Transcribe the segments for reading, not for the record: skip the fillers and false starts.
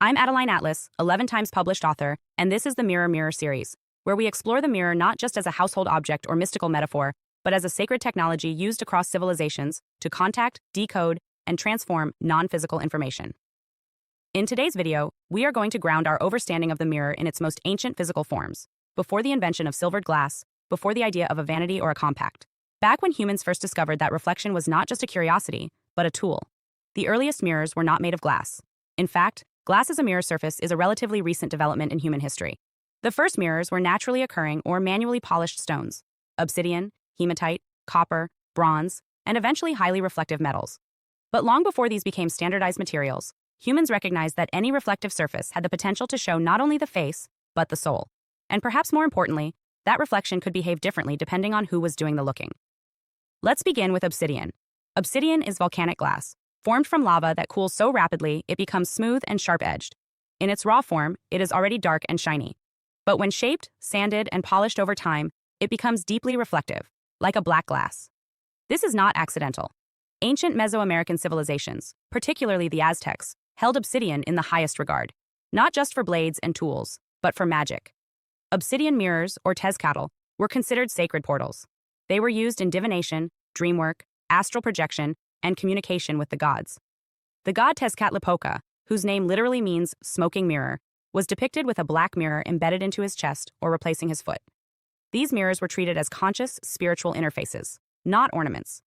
I'm Adeline Atlas, 11 times published author, and this is the Mirror series, where we explore the mirror not just as a household object or mystical metaphor, but as a sacred technology used across civilizations to contact, decode, and transform non-physical information. In today's video, we are going to ground our understanding of the mirror in its most ancient physical forms, before the invention of silvered glass, before the idea of a vanity or a compact. Back when humans first discovered that reflection was not just a curiosity, but a tool. The earliest mirrors were not made of glass. In fact, glass as a mirror surface is a relatively recent development in human history. The first mirrors were naturally occurring or manually polished stones: obsidian, hematite, copper, bronze, and eventually highly reflective metals. But long before these became standardized materials, humans recognized that any reflective surface had the potential to show not only the face, but the soul. And perhaps more importantly, that reflection could behave differently depending on who was doing the looking. Let's begin with obsidian. Obsidian is volcanic glass, formed from lava that cools so rapidly it becomes smooth and sharp-edged. In its raw form, it is already dark and shiny. But when shaped, sanded, and polished over time, it becomes deeply reflective, like a black glass. This is not accidental. Ancient Mesoamerican civilizations, particularly the Aztecs, held obsidian in the highest regard, not just for blades and tools, but for magic. Obsidian mirrors, or tezcatl, were considered sacred portals. They were used in divination, dream work, astral projection, and communication with the gods. The god Tezcatlipoca, whose name literally means smoking mirror, was depicted with a black mirror embedded into his chest or replacing his foot. These mirrors were treated as conscious, spiritual interfaces, not ornaments.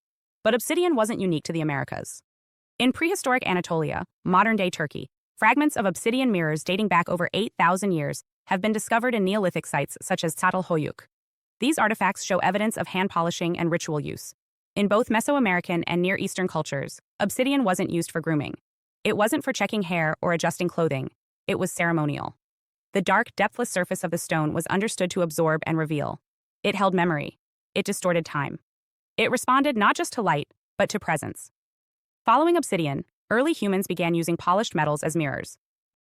But obsidian wasn't unique to the Americas. In prehistoric Anatolia, modern-day Turkey, fragments of obsidian mirrors dating back over 8,000 years have been discovered in Neolithic sites such as Çatalhöyük. These artifacts show evidence of hand polishing and ritual use. In both Mesoamerican and Near Eastern cultures, obsidian wasn't used for grooming. It wasn't for checking hair or adjusting clothing. It was ceremonial. The dark, depthless surface of the stone was understood to absorb and reveal. It held memory. It distorted time. It responded not just to light, but to presence. Following obsidian, early humans began using polished metals as mirrors.